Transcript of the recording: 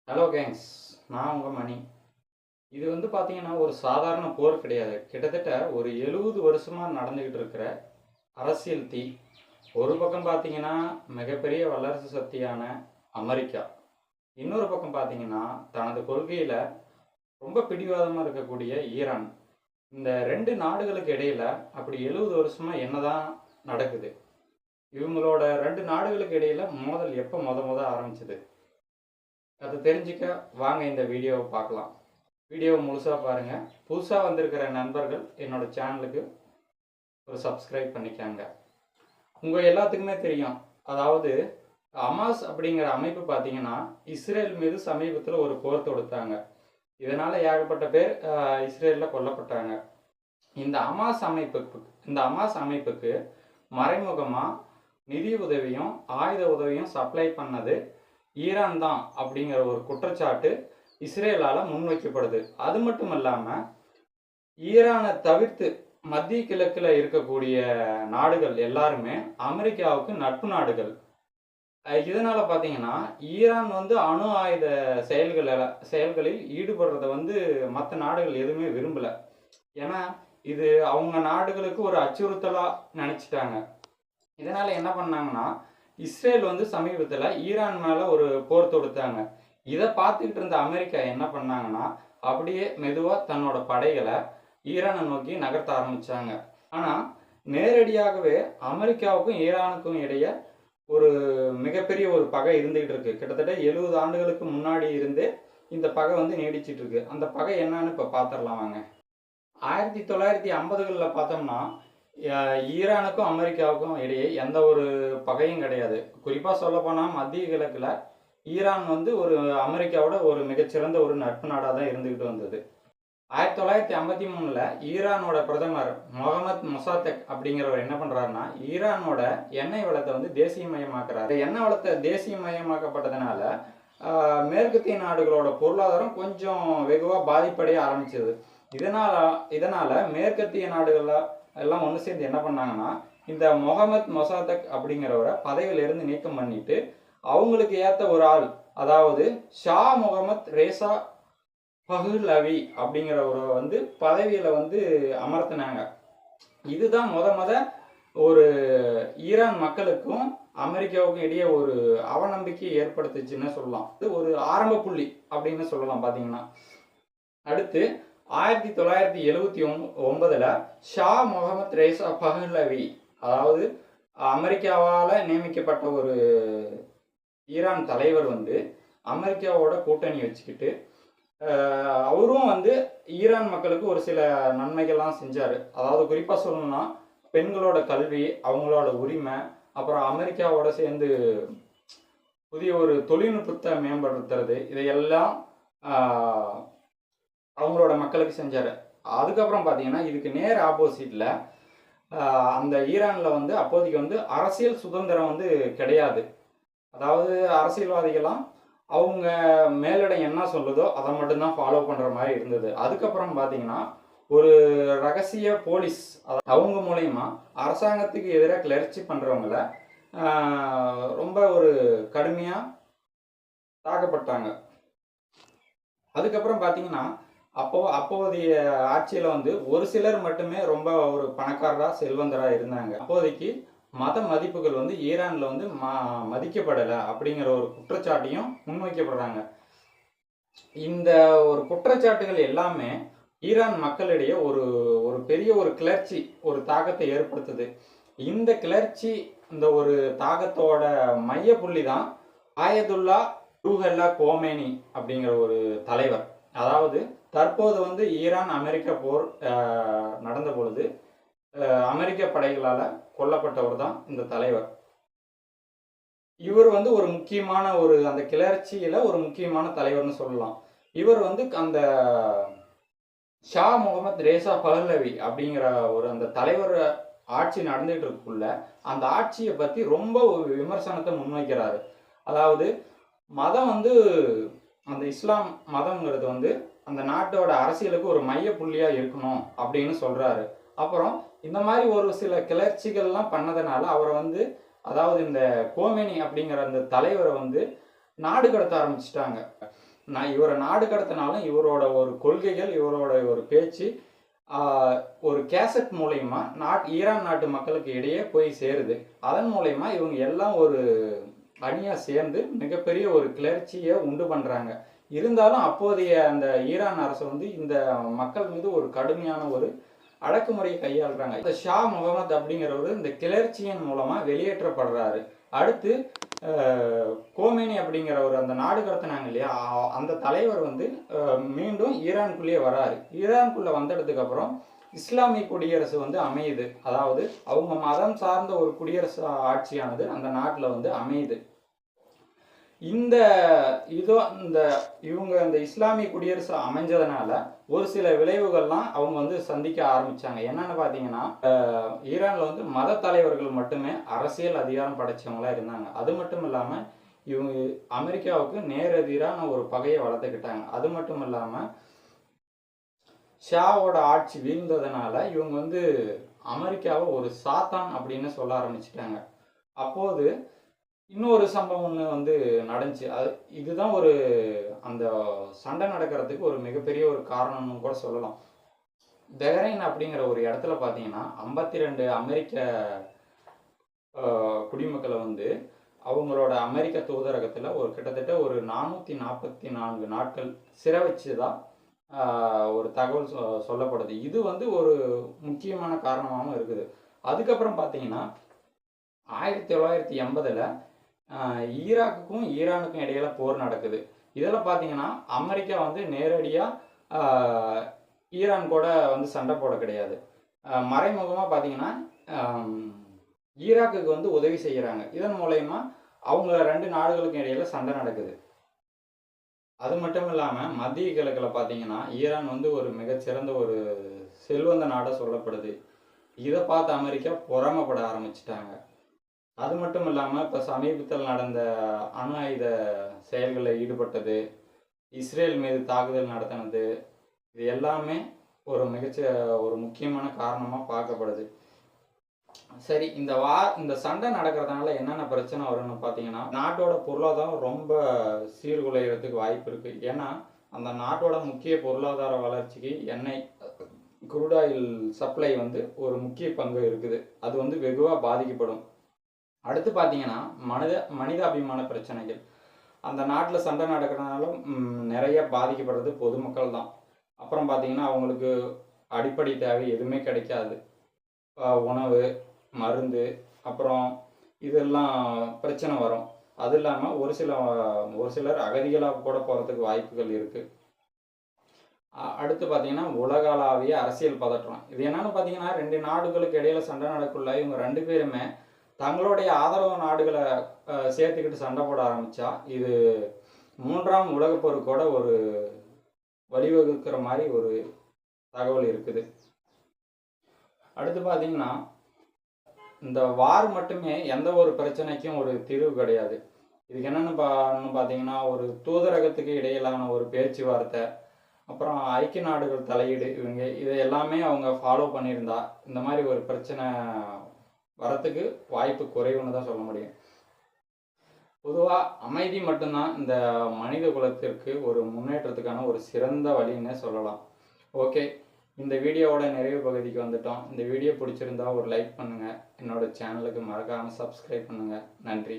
Hello gangs, நான் உங்கள் மணி. இது பார்த்தீங்கன்னா ஒரு சாதாரண போர் கிடையாது. கிட்டத்தட்ட ஒரு 70 வருஷமாக நடந்துக்கிட்டு இருக்கிற அரசியல் தீ. ஒரு பக்கம் பார்த்தீங்கன்னா மிகப்பெரிய வல்லரசு சக்தியான அமெரிக்கா, இன்னொரு பக்கம் பார்த்தீங்கன்னா தனது கொள்கையில் ரொம்ப பிடிவாதமாக இருக்கக்கூடிய ஈரான். இந்த ரெண்டு நாடுகளுக்கு இடையில அப்படி 70 வருஷமாக என்னதான் நடக்குது? இவங்களோட ரெண்டு நாடுகளுக்கு இடையில மோதல் எப்போ முத ஆரம்பிச்சது? அதை தெரிஞ்சுக்க வாங்க இந்த வீடியோவை பார்க்கலாம். வீடியோவை முழுசாக பாருங்கள். புதுசாக வந்திருக்கிற நண்பர்கள் என்னோடய சேனலுக்கு ஒரு சப்ஸ்கிரைப் பண்ணிக்காங்க. உங்கள் எல்லாத்துக்குமே தெரியும், அதாவது ஹமாஸ் அப்படிங்கிற அமைப்பு பார்த்தீங்கன்னா இஸ்ரேல் மீது சமீபத்தில் ஒரு போர் தொடுத்தாங்க. இதனால் ஏகப்பட்ட பேர் இஸ்ரேலில் கொல்லப்பட்டாங்க. இந்த ஹமாஸ் அமைப்புக்கு மறைமுகமாக நிதி உதவியும் ஆயுத உதவியும் சப்ளை பண்ணது ஈரான் தான் அப்படிங்கிற ஒரு குற்றச்சாட்டு இஸ்ரேலால் முன்வைக்கப்படுது. அது மட்டும் இல்லாமல் ஈரானை தவிர்த்து மத்திய கிழக்கில் இருக்கக்கூடிய நாடுகள் எல்லாருமே அமெரிக்காவுக்கு நட்பு நாடுகள். இதனால் பார்த்தீங்கன்னா ஈரான் அணு ஆயுத செயல்களில் ஈடுபடுறத மற்ற நாடுகள் எதுவுமே விரும்பலை. ஏன்னா இது அவங்க நாடுகளுக்கு ஒரு அச்சுறுத்தலாக நினச்சிட்டாங்க. இதனால் என்ன பண்ணாங்கன்னா இஸ்ரேல் சமீபத்தில் ஈரான் மேலே ஒரு போர் தொடுத்தாங்க. இதை பார்த்துக்கிட்டு இருந்த அமெரிக்கா என்ன பண்ணாங்கன்னா அப்படியே மெதுவாக தன்னோட படைகளை ஈரானை நோக்கி நகர்த்த ஆரம்பித்தாங்க. ஆனால் நேரடியாகவே அமெரிக்காவுக்கும் ஈரானுக்கும் இடையே ஒரு மிகப்பெரிய ஒரு பகை இருந்துகிட்டு இருக்கு. கிட்டத்தட்ட 70 ஆண்டுகளுக்கு முன்னாடி இருந்தே இந்த பகை நீடிச்சிட்டு இருக்கு. அந்த பகை என்னன்னு இப்போ பார்த்துடலாம் வாங்க. 1950களில் பார்த்தோம்னா ஈரானுக்கும் அமெரிக்காவுக்கும் இடையே எந்த ஒரு பகையும் கிடையாது. குறிப்பாக சொல்லப்போனால் மத்திய கிழக்கில் ஈரான் ஒரு அமெரிக்காவோட ஒரு மிகச்சிறந்த ஒரு நட்பு நாடாக தான் இருந்துக்கிட்டு வந்தது. 1953ல் ஈரானோட பிரதமர் முகமது மொசாதெக் அப்படிங்கிறவர் என்ன பண்ணுறாருன்னா ஈரானோட எண்ணெய் வளத்தை தேசியமயமாக்குறாரு. எண்ணெய் வளத்தை தேசியமயமாக்கப்பட்டதுனால மேற்கத்திய நாடுகளோட பொருளாதாரம் கொஞ்சம் வெகுவாக பாதிப்படைய ஆரம்பிச்சது. இதனால் மேற்கத்திய நாடுகளில் எல்லாம் ஒன்று சேர்ந்து என்ன பண்ணாங்கன்னா இந்த முகமது மொசாதெக் அப்படிங்கிறவரை பதவியிலிருந்து நீக்கம் பண்ணிட்டு அவங்களுக்கு ஏற்ற ஒரு ஆள், அதாவது ஷா முகமது ரேசா பஹ்லவி அப்படிங்கிறவரை பதவியில் அமர்த்தினாங்க. இதுதான் முத ஒரு ஈரான் மக்களுக்கும் அமெரிக்காவுக்கும் இடையே ஒரு அவநம்பிக்கை ஏற்படுத்துச்சுன்னு சொல்லலாம். இது ஒரு ஆரம்ப புள்ளி அப்படின்னு சொல்லலாம். பார்த்தீங்கன்னா அடுத்து 1979ல் ஷா முகமது ரேசா பஹ்லவி, அதாவது அமெரிக்காவால் நியமிக்கப்பட்ட ஒரு ஈரான் தலைவர் அமெரிக்காவோட கூட்டணி வச்சுக்கிட்டு அவரும் ஈரான் மக்களுக்கு ஒரு சில நன்மைகள்லாம் செஞ்சார். அதாவது குறிப்பாக சொல்லணும்னா பெண்களோட கல்வி, அவங்களோட உரிமை, அப்புறம் அமெரிக்காவோட சேர்ந்து புதிய ஒரு தொழில்நுட்பத்தை மேம்படுத்துறது, இதையெல்லாம் அவங்களோட மக்களுக்கு செஞ்சார். அதுக்கப்புறம் பார்த்தீங்கன்னா இதுக்கு நேர் ஆப்போசிட்டில் அந்த ஈரானில் அப்போதைக்கு அரசியல் சுதந்திரம் கிடையாது. அதாவது அரசியல்வாதிகள்லாம் அவங்க மேலிடம் என்ன சொல்லுதோ அதை மட்டும்தான் ஃபாலோ பண்ணுற மாதிரி இருந்தது. அதுக்கப்புறம் பார்த்தீங்கன்னா ஒரு ரகசிய போலீஸ் அவங்க மூலயமா அரசாங்கத்துக்கு எதிராக கிளர்ச்சி பண்ணுறவங்கள ரொம்ப ஒரு கடுமையாக தாக்கப்பட்டாங்க. அதுக்கப்புறம் பார்த்தீங்கன்னா அப்போதைய ஆட்சியில் ஒரு சிலர் மட்டுமே ரொம்ப ஒரு பணக்காரராக செல்வந்தராக இருந்தாங்க. அப்போதைக்கு மத மதிப்புகள் ஈரானில் மதிக்கப்படலை அப்படிங்கிற ஒரு குற்றச்சாட்டையும் முன்வைக்கப்படுறாங்க. இந்த ஒரு குற்றச்சாட்டுகள் எல்லாமே ஈரான் மக்களிடையே ஒரு ஒரு பெரிய ஒரு கிளர்ச்சி, ஒரு தாக்கத்தை ஏற்படுத்துது. இந்த கிளர்ச்சி, இந்த ஒரு தாக்கத்தோட மைய புள்ளி தான் ஆயதுல்லா ரூஹல்லா கோமேனி அப்படிங்கிற ஒரு தலைவர். அதாவது தற்போது ஈரான் அமெரிக்கா போர் நடந்த பொழுது அமெரிக்க படைகளால் கொல்லப்பட்டவர் தான் இந்த தலைவர். இவர் ஒரு முக்கியமான ஒரு அந்த கிளர்ச்சியில் ஒரு முக்கியமான தலைவர்னு சொல்லலாம். இவர் அந்த ஷா முகமது ரேசா பஹ்லவி அப்படிங்கிற ஒரு அந்த தலைவர் ஆட்சி நடந்துகிட்டு இருக்குள்ள அந்த ஆட்சியை பற்றி ரொம்ப ஒரு விமர்சனத்தை முன்வைக்கிறாரு. அதாவது மதம் அந்த இஸ்லாம் மதம்ங்கிறது அந்த நாட்டோட அரசியலுக்கு ஒரு மைய புள்ளியாக இருக்கணும் அப்படின்னு சொல்கிறாரு. அப்புறம் இந்த மாதிரி ஒரு சில கிளர்ச்சிகள்லாம் பண்ணதுனால அவரை அதாவது இந்த கோமேனி அப்படிங்கிற அந்த தலைவரை நாடு கடத்த ஆரம்பிச்சிட்டாங்க. நான் இவரை நாடு கடத்தினாலும் இவரோட ஒரு கொள்கைகள், இவரோட ஒரு பேச்சு ஒரு கேசட் மூலயமா ஈரான் நாட்டு மக்களுக்கு இடையே போய் சேருது. அதன் மூலயமா இவங்க எல்லாம் ஒரு அணியாக சேர்ந்து மிகப்பெரிய ஒரு கிளர்ச்சியை உண்டு பண்ணுறாங்க. இருந்தாலும் அப்போதைய அந்த ஈரான் அரசு வந்து இந்த மக்கள் மீது ஒரு கடுமையான ஒரு அடக்குமுறையை கையாளுறாங்க. இந்த ஷா முகமது அப்படிங்கிறவர் இந்த கிளர்ச்சியின் மூலமாக வெளியேற்றப்படுறாரு. அடுத்து கோமேனி அப்படிங்கிறவர் அந்த நாடு கடத்தினாங்க இல்லையா, அந்த தலைவர் வந்து மீண்டும் ஈரானுக்குள்ளேயே வராரு. ஈரானுக்குள்ளே வந்ததுக்கு அப்புறம் இஸ்லாமிய குடியரசு வந்து அமையுது. அதாவது அவங்க மதம் சார்ந்த ஒரு குடியரசு ஆட்சியானது அந்த நாட்டில் வந்து அமையுது. இந்த இவங்க இந்த இஸ்லாமிய குடியரசு அமைஞ்சதுனால ஒரு சில விளைவுகள்லாம் அவங்க வந்து சந்திக்க ஆரம்பிச்சாங்க. என்னன்னு பார்த்தீங்கன்னா, ஈரானில் வந்து மத தலைவர்கள் மட்டுமே அரசியல் அதிகாரம் படைச்சவங்களா இருந்தாங்க. அது மட்டும் இல்லாமல் இவங்க அமெரிக்காவுக்கு நேரெதிரான ஒரு பகையை வளர்த்துக்கிட்டாங்க. அது மட்டும் இல்லாமல் ஷாவோட ஆட்சி வீழ்ந்ததுனால இவங்க வந்து அமெரிக்காவை ஒரு சாத்தான் அப்படின்னு சொல்ல ஆரம்பிச்சிட்டாங்க. அப்போது இன்னொரு சம்பவம் ஒன்று வந்து நடந்துச்சு. இதுதான் ஒரு அந்த சண்டை நடக்கிறதுக்கு ஒரு மிகப்பெரிய ஒரு காரணம்னு கூட சொல்லலாம். பெஹ்ரைன் அப்படிங்கிற ஒரு இடத்துல பார்த்தீங்கன்னா 52 அமெரிக்க குடிமக்களை வந்து அவங்களோட அமெரிக்க தூதரகத்தில் ஒரு கிட்டத்தட்ட ஒரு 444 நாட்கள் சிறை வச்சுதான் ஒரு தகவல் சொல்லப்படுது. இது வந்து ஒரு முக்கியமான காரணமாகவும் இருக்குது. அதுக்கப்புறம் பார்த்தீங்கன்னா 1980 ஈராக்குக்கும் ஈரானுக்கும் இடையில போர் நடக்குது. இதில் பார்த்தீங்கன்னா அமெரிக்கா வந்து நேரடியாக ஈரான் கூட வந்து சண்டை போட கிடையாது. மறைமுகமாக பார்த்தீங்கன்னா ஈராக்குக்கு வந்து உதவி செய்கிறாங்க. இதன் மூலயமா அவங்க 2 நாடுகளுக்கும் இடையில சண்டை நடக்குது. அது மட்டும் இல்லாமல் மத்திய கிழக்கில் பார்த்தீங்கன்னா ஈரான் வந்து ஒரு மிகச்சிறந்த ஒரு செல்வந்த நாடாக சொல்லப்படுது. இதை பார்த்து அமெரிக்கா பொறாமப்பட ஆரம்பிச்சிட்டாங்க. அது மட்டும் இல்லாமல் இப்போ சமீபத்தில் நடந்த அணு ஆயுத செயல்களில் ஈடுபட்டது, இஸ்ரேல் மீது தாக்குதல் நடத்தினது, இது எல்லாமே ஒரு முக்கியமான காரணமாக பார்க்கப்படுது. சரி, இந்த சண்டை நடக்கிறதுனால என்னென்ன பிரச்சனை வரும்னு பார்த்தீங்கன்னா, நாட்டோட பொருளாதாரம் ரொம்ப சீர்குலைகிறதுக்கு வாய்ப்பு இருக்குது. ஏன்னா அந்த நாட்டோட முக்கிய பொருளாதார வளர்ச்சிக்கு எண்ணெய், குரூட் ஆயில் சப்ளை வந்து ஒரு முக்கிய பங்கு இருக்குது. அது வந்து வெகுவாக பாதிக்கப்படும். அடுத்து பார்த்தீங்கன்னா மனிதாபிமான பிரச்சனைகள். அந்த நாட்டில் சண்டை நடக்கிறதுனால நிறைய பாதிக்கப்படுறது பொதுமக்கள் தான். அப்புறம் பார்த்தீங்கன்னா அவங்களுக்கு அடிப்படை தேவை எதுவுமே கிடைக்காது. உணவு, மருந்து, அப்புறம் இதெல்லாம் பிரச்சனை வரும். அது இல்லாமல் ஒரு சிலர் அகதிகளாக கூட போகிறதுக்கு வாய்ப்புகள் இருக்குது. அடுத்து பார்த்தீங்கன்னா உலகளாவிய அரசியல் பதற்றம். இது என்னன்னு பார்த்தீங்கன்னா 2 நாடுகளுக்கு இடையில சண்டை நடக்குள்ள இவங்க 2 பேருமே தங்களுடைய ஆதரவு நாடுகளை சேர்த்துக்கிட்டு சண்டை போட ஆரம்பித்தா இது 3ஆம் உலகப் போருக்கூட ஒரு வழிவகுக்கிற மாதிரி ஒரு தகவல் இருக்குது. அடுத்து பார்த்தீங்கன்னா இந்த வார் மட்டுமே எந்த ஒரு பிரச்சனைக்கும் ஒரு தீர்வு கிடையாது. இதுக்கு என்னென்னு பார்த்தீங்கன்னா ஒரு தூதரகத்துக்கு இடையிலான ஒரு பேச்சுவார்த்தை, அப்புறம் ஐக்கிய நாடுகள் தலையீடு, இதை எல்லாமே அவங்க ஃபாலோ பண்ணியிருந்தா இந்த மாதிரி ஒரு பிரச்சனை வரத்துக்கு வாய்ப்பு குறைவுன்னு தான் சொல்ல முடியும். பொதுவாக அமைதி மட்டும்தான் இந்த மனித குலத்திற்கு ஒரு முன்னேற்றத்துக்கான ஒரு சிறந்த வழின்னே சொல்லலாம். ஓகே, இந்த வீடியோவோட நிறைவு பகுதிக்கு வந்துட்டோம். இந்த வீடியோ பிடிச்சிருந்தா ஒரு லைக் பண்ணுங்கள். என்னோடய சேனலுக்கு மறக்காமல் சப்ஸ்கிரைப் பண்ணுங்கள். நன்றி.